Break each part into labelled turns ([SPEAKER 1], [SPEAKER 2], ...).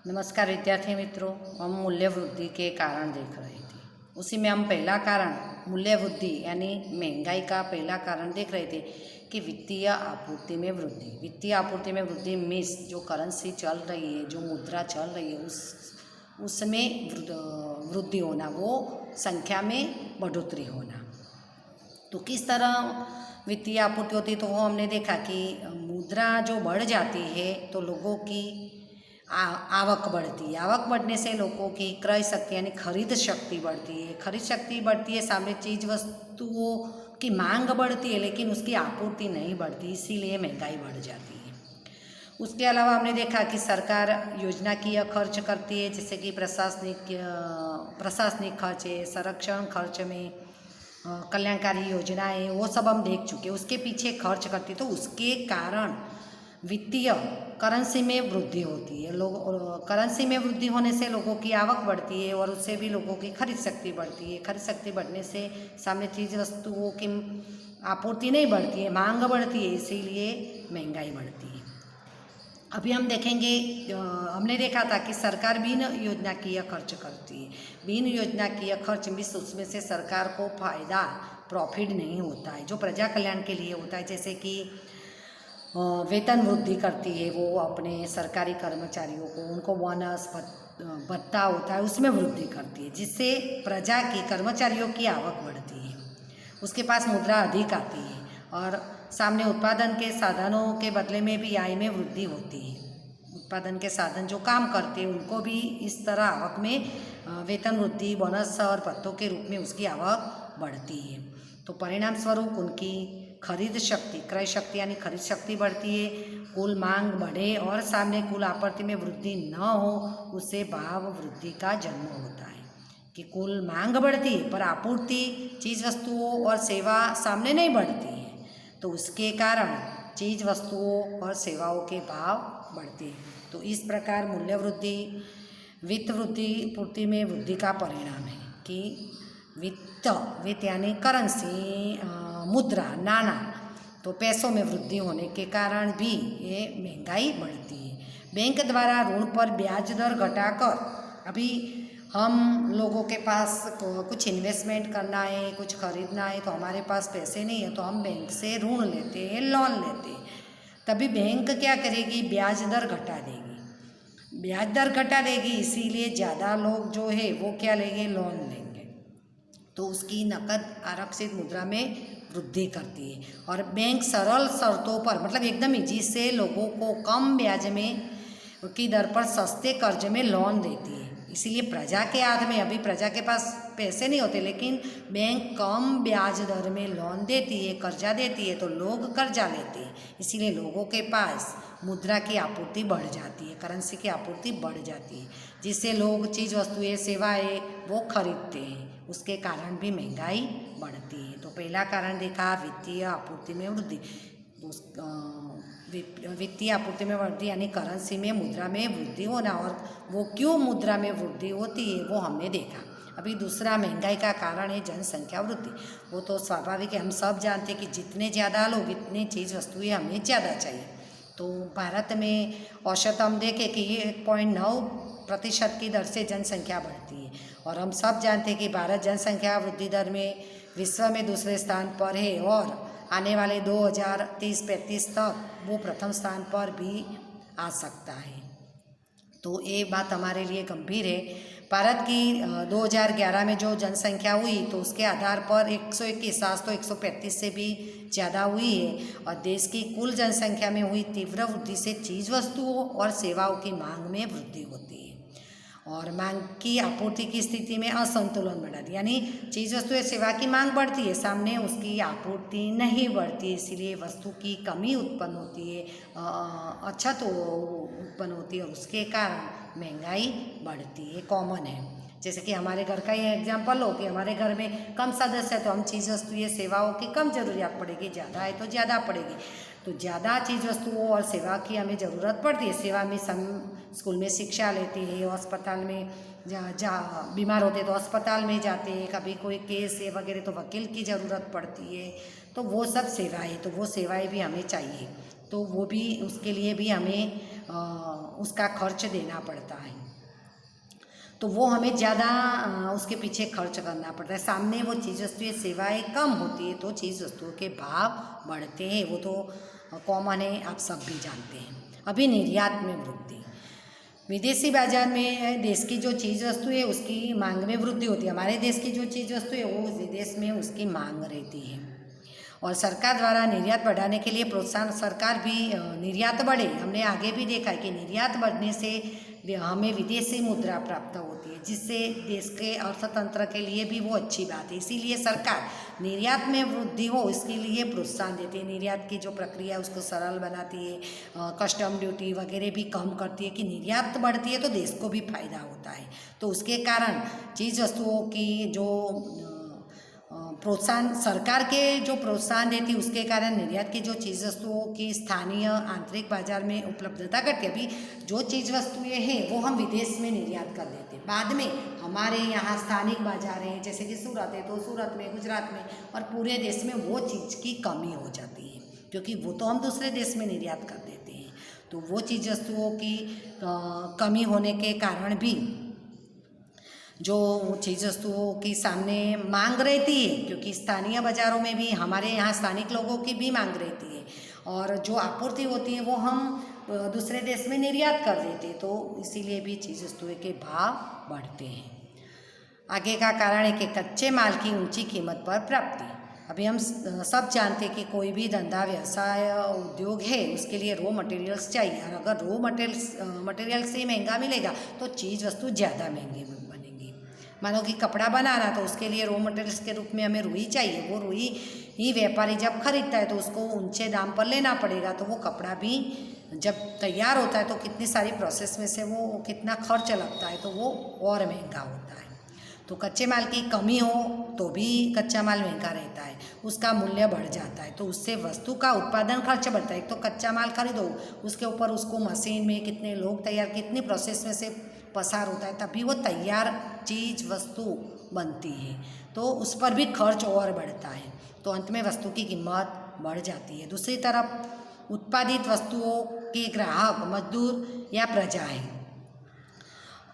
[SPEAKER 1] नमस्कार विद्यार्थी मित्रों, हम मूल्य वृद्धि के कारण देख रहे थे। उसी में हम पहला कारण मूल्य वृद्धि यानी महंगाई का पहला कारण देख रहे थे कि वित्तीय आपूर्ति में वृद्धि। वित्तीय आपूर्ति में वृद्धि मीन्स जो करेंसी चल रही है, जो मुद्रा चल रही है, उसमें वृद्धि होना, वो संख्या में बढ़ोतरी होना। तो किस तरह वित्तीय आपूर्ति होती है, तो वो हमने देखा कि मुद्रा जो बढ़ जाती है तो लोगों की आवक बढ़ती है। आवक बढ़ने से लोगों की क्रय शक्ति यानी खरीद शक्ति बढ़ती है। खरीद शक्ति बढ़ती है, सामने चीज़ वस्तुओं की मांग बढ़ती है, लेकिन उसकी आपूर्ति नहीं बढ़ती, इसीलिए महंगाई बढ़ जाती है। उसके अलावा हमने देखा कि सरकार योजनाकीय खर्च करती है, जैसे कि प्रशासनिक खर्च है, संरक्षण खर्च में कल्याणकारी योजनाएं, वो सब हम देख चुके। उसके पीछे खर्च करती है, तो उसके कारण वित्तीय करेंसी में वृद्धि होती है। करेंसी में वृद्धि होने से लोगों की आवक बढ़ती है और उससे भी लोगों की खरीद शक्ति बढ़ती है। खरीद शक्ति बढ़ने से सामने चीज़ वस्तुओं की आपूर्ति नहीं बढ़ती है, मांग बढ़ती है, इसीलिए महंगाई बढ़ती है। अभी हम देखेंगे, हमने देखा था कि सरकार बिन योजनाकीय खर्च करती है। बिन योजनाकीय खर्च मीन्स उसमें से सरकार को फायदा प्रॉफिट नहीं होता है, जो प्रजा कल्याण के लिए होता है। जैसे कि वेतन वृद्धि करती है वो अपने सरकारी कर्मचारियों को, उनको बोनस भत्ता होता है, उसमें वृद्धि करती है, जिससे प्रजा की कर्मचारियों की आवक बढ़ती है, उसके पास मुद्रा अधिक आती है और सामने उत्पादन के साधनों के बदले में भी आय में वृद्धि होती है। उत्पादन के साधन जो काम करते हैं उनको भी इस तरह आवक में वेतन वृद्धि, बोनस और भत्तों के रूप में उसकी आवक बढ़ती है। तो परिणाम स्वरूप उनकी खरीद शक्ति, क्रय शक्ति यानी खरीद शक्ति बढ़ती है। कुल मांग बढ़े और सामने कुल आपूर्ति में वृद्धि न हो, उससे भाव वृद्धि का जन्म होता है। कि कुल मांग बढ़ती है पर आपूर्ति चीज़ वस्तुओं और सेवा सामने नहीं बढ़ती है, तो उसके कारण चीज़ वस्तुओं और सेवाओं के भाव बढ़ते हैं। तो इस प्रकार मूल्य वृद्धि वित्त वृद्धि पूर्ति में वृद्धि का परिणाम है कि वित्त यानी करेंसी, मुद्रा, नाना, तो पैसों में वृद्धि होने के कारण भी ये महंगाई बढ़ती है। बैंक द्वारा ऋण पर ब्याज दर घटाकर, अभी हम लोगों के पास कुछ इन्वेस्टमेंट करना है, कुछ खरीदना है, तो हमारे पास पैसे नहीं है, तो हम बैंक से ऋण लेते हैं, लोन लेते हैं। तभी बैंक क्या करेगी, ब्याज दर घटा देगी। ब्याज दर घटा देगी, इसीलिए ज़्यादा लोग जो है वो क्या लेंगे, लोन लेंगे, तो उसकी नकद आरक्षित मुद्रा में वृद्धि करती है। और बैंक सरल शर्तों पर, मतलब एकदम ही, जिससे लोगों को कम ब्याज में की दर पर सस्ते कर्ज में लोन देती है। इसीलिए प्रजा के हाथ में, अभी प्रजा के पास पैसे नहीं होते, लेकिन बैंक कम ब्याज दर में लोन देती है, कर्जा देती है, तो लोग कर्जा लेते हैं। इसीलिए लोगों के पास मुद्रा की आपूर्ति बढ़ जाती है, करेंसी की आपूर्ति बढ़ जाती है, जिससे लोग चीज़ वस्तुएं सेवाएं वो खरीदते हैं, उसके कारण भी महंगाई बढ़ती है। तो पहला कारण देखा वित्तीय आपूर्ति में वृद्धि। वित्तीय आपूर्ति में वृद्धि यानी करेंसी में, मुद्रा में वृद्धि होना, और वो क्यों मुद्रा में वृद्धि होती है वो हमने देखा। अभी दूसरा महंगाई का कारण है जनसंख्या वृद्धि। वो तो स्वाभाविक है, हम सब जानते हैं कि जितने ज़्यादा लोग इतनी चीज़ वस्तुएं हमें ज़्यादा चाहिए। तो भारत में औसत हम देखें कि 1.9% की दर से जनसंख्या बढ़ती है, और हम सब जानते हैं कि भारत जनसंख्या वृद्धि दर में विश्व में दूसरे स्थान पर है, और आने वाले 2030-35 तक वो प्रथम स्थान पर भी आ सकता है। तो ये बात हमारे लिए गंभीर है। भारत की 2011 में जो जनसंख्या हुई, तो उसके आधार पर 121, आज तो 135 से भी ज़्यादा हुई है, और देश की कुल जनसंख्या में हुई तीव्र वृद्धि से चीज़ वस्तुओं और सेवाओं की मांग में वृद्धि होती है, और मांग की आपूर्ति की स्थिति में असंतुलन बढ़ा दिया, यानी चीज़ वस्तु या सेवा की मांग बढ़ती है, सामने उसकी आपूर्ति नहीं बढ़ती, इसीलिए वस्तु की कमी उत्पन्न होती है, अछत उत्पन्न होती है, और उसके कारण महंगाई बढ़ती है। कॉमन है, जैसे कि हमारे घर का ही एग्जाम्पल हो कि हमारे घर में कम सदस्य है, तो हम चीज़ वस्तु या सेवाओं की कम जरूरियात पड़ेगी, ज़्यादा है तो ज़्यादा पड़ेगी, तो ज़्यादा चीज़ वस्तुओं और सेवा की हमें ज़रूरत पड़ती है। सेवा में स्कूल में शिक्षा लेते हैं, अस्पताल में जहाँ बीमार होते तो अस्पताल में जाते हैं, कभी कोई केस है वगैरह तो वकील की ज़रूरत पड़ती है, तो वो सब सेवाएं, तो वो सेवाएं भी हमें चाहिए। तो वो भी उसके लिए भी हमें उसका खर्च देना पड़ता है, तो वो हमें ज़्यादा उसके पीछे खर्च करना पड़ता है। सामने वो चीज़ वस्तुएँ सेवाएँ कम होती है तो चीज़ वस्तुओं के भाव बढ़ते हैं, वो तो कॉमन है, आप सब भी जानते हैं। अभी निर्यात में वृद्धि, विदेशी बाजार में देश की जो चीज़ वस्तु है उसकी मांग में वृद्धि होती है, हमारे देश की जो चीज़ वस्तु है वो विदेश में उसकी मांग रहती है। और सरकार द्वारा निर्यात बढ़ाने के लिए प्रोत्साहन, सरकार भी निर्यात बढ़े, हमने आगे भी देखा है कि निर्यात बढ़ने से हमें विदेशी मुद्रा प्राप्त होती है, जिससे देश के अर्थतंत्र के लिए भी वो अच्छी बात है। इसीलिए सरकार निर्यात में वृद्धि हो इसके लिए प्रोत्साहन देती है, निर्यात की जो प्रक्रिया है उसको सरल बनाती है, कस्टम ड्यूटी वगैरह भी कम करती है कि निर्यात बढ़ती है तो देश को भी फायदा होता है। तो उसके कारण चीज़ वस्तुओं की जो प्रोत्साहन, सरकार के जो प्रोत्साहन देती है उसके कारण निर्यात की जो चीज़ वस्तुओं की स्थानीय आंतरिक बाजार में उपलब्धता घटती है। अभी जो चीज़ वस्तुएं हैं वो हम विदेश में निर्यात कर देते हैं, बाद में हमारे यहाँ स्थानिक बाजार हैं जैसे कि सूरत है तो सूरत में, गुजरात में और पूरे देश में वो चीज़ की कमी हो जाती है, क्योंकि वो तो हम दूसरे देश में निर्यात कर देते हैं। तो वो चीज़ वस्तुओं की कमी होने के कारण भी जो चीज़ वस्तुओं की सामने मांग रहती है, क्योंकि स्थानीय बाज़ारों में भी हमारे यहाँ स्थानिक लोगों की भी मांग रहती है और जो आपूर्ति होती है वो हम दूसरे देश में निर्यात कर देते हैं, तो इसीलिए भी चीज़ वस्तुओं के भाव बढ़ते हैं। आगे का कारण है कि कच्चे माल की ऊंची कीमत पर प्राप्ति। अभी हम सब जानते हैं कि कोई भी धंधा, व्यवसाय, उद्योग है उसके लिए रॉ मटेरियल्स चाहिए, और अगर रॉ मटेरियल से महंगा मिलेगा तो चीज़ वस्तु ज़्यादा महंगी बनेगी। मानो कि कपड़ा बनाना तो उसके लिए रॉ मटेरियल्स के रूप में हमें रुई चाहिए, वो रुई ही व्यापारी जब खरीदता है तो उसको ऊंचे दाम पर लेना पड़ेगा, तो वो कपड़ा भी जब तैयार होता है तो कितनी सारी प्रोसेस में से वो कितना खर्च लगता है, तो वो और महंगा होता है। तो कच्चे माल की कमी हो तो भी कच्चा माल महंगा रहता है, उसका मूल्य बढ़ जाता है, तो उससे वस्तु का उत्पादन खर्च बढ़ता है। एक तो कच्चा माल खरीदो, उसके ऊपर उसको मशीन में कितने लोग तैयार, कितनी प्रोसेस में से पसार होता है, तभी वो तैयार चीज़ वस्तु बनती है, तो उस पर भी खर्च और बढ़ता है, तो अंत में वस्तु की कीमत बढ़ जाती है। दूसरी तरफ उत्पादित वस्तुओं के ग्राहक मजदूर या प्रजा है,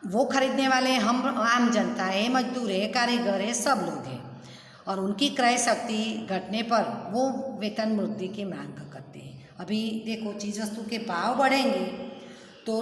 [SPEAKER 1] वो खरीदने वाले हम आम जनता है, मजदूर है, कारीगर है, सब लोग हैं, और उनकी क्रय शक्ति घटने पर वो वेतन वृद्धि की मांग करते हैं। अभी देखो चीज़ वस्तु के भाव बढ़ेंगे तो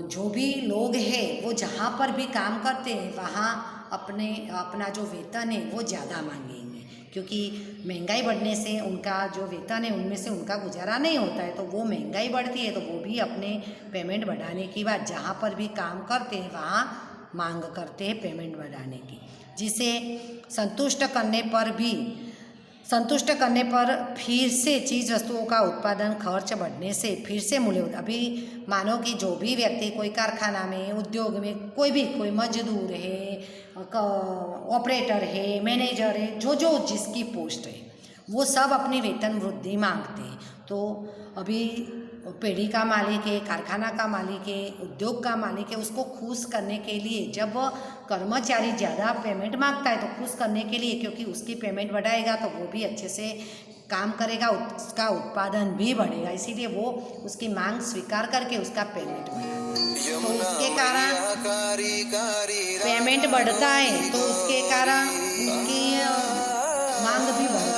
[SPEAKER 1] जो भी लोग हैं वो जहाँ पर भी काम करते हैं वहाँ अपना जो वेतन है वो ज़्यादा मांगेंगे, क्योंकि महंगाई बढ़ने से उनका जो वेतन है उनमें से उनका गुजारा नहीं होता है, तो वो महंगाई बढ़ती है तो वो भी अपने पेमेंट बढ़ाने की बात, जहाँ पर भी काम करते हैं वहाँ मांग करते हैं पेमेंट बढ़ाने की, जिसे संतुष्ट करने पर फिर से चीज़ वस्तुओं का उत्पादन खर्च बढ़ने से फिर से मूल्य होता। अभी मानो कि जो भी व्यक्ति कोई कारखाना में, उद्योग में, कोई मजदूर है, ऑपरेटर है, मैनेजर है, जो जिसकी पोस्ट है वो सब अपनी वेतन वृद्धि मांगते हैं। तो अभी पेढ़ी का मालिक है, कारखाना का मालिक है, उद्योग का मालिक है, उसको खुश करने के लिए जब कर्मचारी ज़्यादा पेमेंट मांगता है तो खुश करने के लिए, क्योंकि उसकी पेमेंट बढ़ाएगा तो वो भी अच्छे से काम करेगा, उसका उत्पादन भी बढ़ेगा, इसीलिए वो उसकी मांग स्वीकार करके उसका पेमेंट बढ़ाता है। तो उसके कारण पेमेंट बढ़ता है तो उसके कारण उसकी मांग भी बढ़ती है।